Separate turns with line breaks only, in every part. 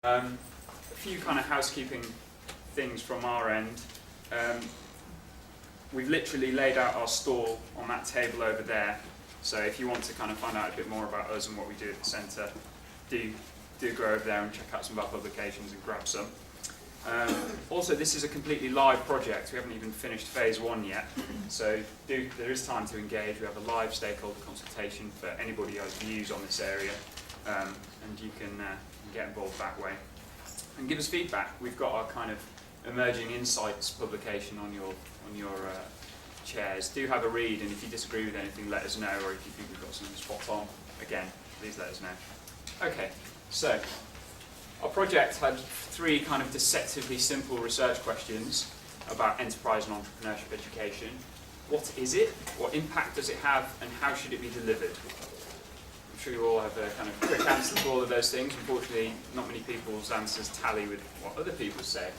A few kind of housekeeping things from our end. We've literally laid out our stall on that table over there. So if you want to kind of find out a bit more about us and what we do at the centre, do go over there and check out some of our publications and grab some. Also, this is a completely live project. We haven't even finished phase 1 yet. So there is time to engage. We have a live stakeholder consultation for anybody who has views on this area. And you can get involved that way. And give us feedback. We've got our kind of emerging insights publication on your chairs. Do have a read, and if you disagree with anything, let us know, or if you think we've got something spot on, again, please let us know. Okay, so our project had 3 kind of deceptively simple research questions about enterprise and entrepreneurship education. What is it? What impact does it have? And how should it be delivered? I'm sure you all have a kind of quick answer to all of those things. Unfortunately, not many people's answers tally with what other people say.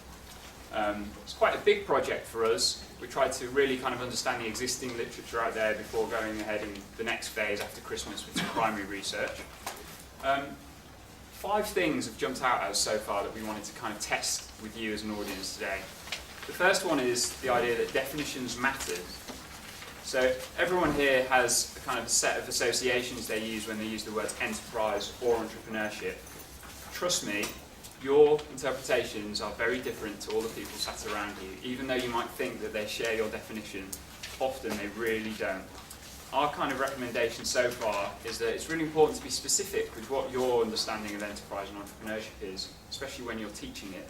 It's quite a big project for us. We tried to really kind of understand the existing literature out there before going ahead in the next phase after Christmas with some primary research. 5 things have jumped out at us so far that we wanted to kind of test with you as an audience today. The first one is the idea that definitions matter. So everyone here has a kind of set of associations they use when they use the words enterprise or entrepreneurship. Trust me, your interpretations are very different to all the people sat around you. Even though you might think that they share your definition, often they really don't. Our kind of recommendation so far is that it's really important to be specific with what your understanding of enterprise and entrepreneurship is, especially when you're teaching it.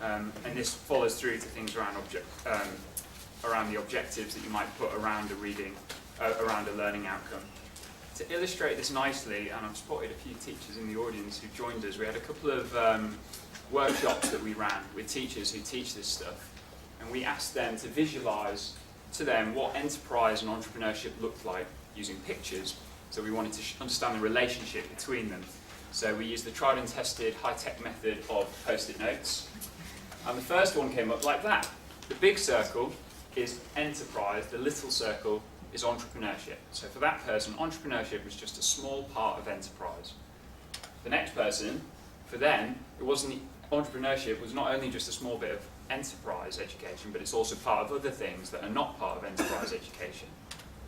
And this follows through to things around the objectives that you might put around a reading, around a learning outcome. To illustrate this nicely, and I've spotted a few teachers in the audience who joined us, we had a couple of workshops that we ran with teachers who teach this stuff, and we asked them to visualise to them what enterprise and entrepreneurship looked like using pictures. So we wanted to understand the relationship between them. So we used the tried and tested high-tech method of post-it notes, and the first one came up like that. The big circle is enterprise, the little circle is entrepreneurship. So for that person, entrepreneurship was just a small part of enterprise. The next person, for them, entrepreneurship was not only just a small bit of enterprise education, but it's also part of other things that are not part of enterprise education.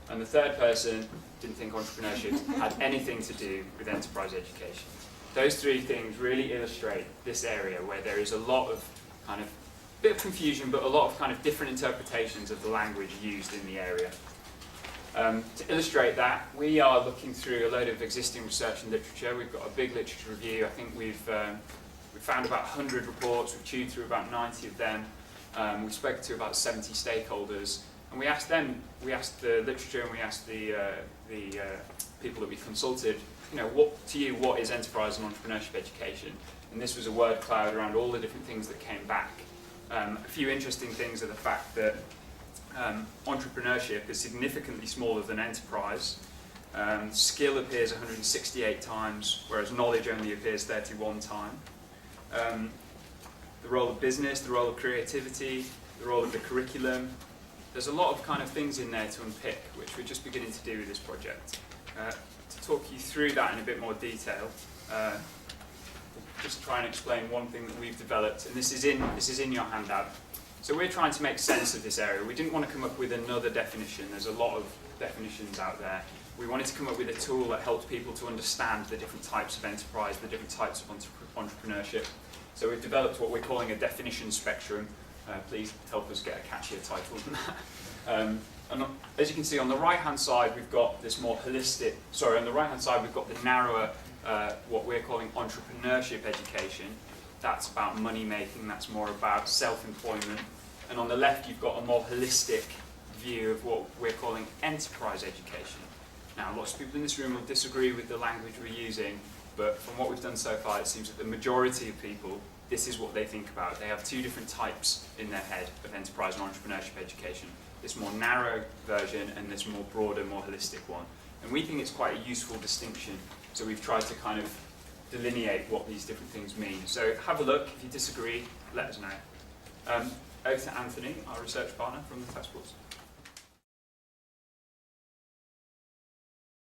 And the third person didn't think entrepreneurship had anything to do with enterprise education. Those 3 things really illustrate this area where there is a lot of kind of bit of confusion, but a lot of kind of different interpretations of the language used in the area. To illustrate that, we are looking through a load of existing research and literature. We've got a big literature review. I think we've found about 100 reports. We've chewed through about 90 of them. We spoke to about 70 stakeholders, and we asked the literature, and we asked the people that we consulted, what is enterprise and entrepreneurship education? And this was a word cloud around all the different things that came back. A few interesting things are the fact that entrepreneurship is significantly smaller than enterprise. Skill appears 168 times, whereas knowledge only appears 31 times. The role of business, the role of creativity, the role of the curriculum. There's a lot of kind of things in there to unpick, which we're just beginning to do with this project. To talk you through that in a bit more detail, just try and explain one thing that we've developed, and this is in your handout. So we're trying to make sense of this area. We didn't want to come up with another definition. There's a lot of definitions out there. We wanted to come up with a tool that helped people to understand the different types of enterprise, the different types of entrepreneurship. So we've developed what we're calling a definition spectrum. Please help us get a catchier title than that. And as you can see, on the right-hand side, we've got this more holistic, on the right-hand side, we've got the narrower, what we're calling entrepreneurship education. That's about money making, that's more about self-employment. And on the left, you've got a more holistic view of what we're calling enterprise education. Now, lots of people in this room will disagree with the language we're using, but from what we've done so far, it seems that the majority of people, this is what they think about. They have 2 different types in their head of enterprise and entrepreneurship education. This more narrow version and this more broader, more holistic one. And we think it's quite a useful distinction, so we've tried to kind of delineate what these different things mean. So have a look. If you disagree, let us know. Over to Anthony, our research partner from the task force.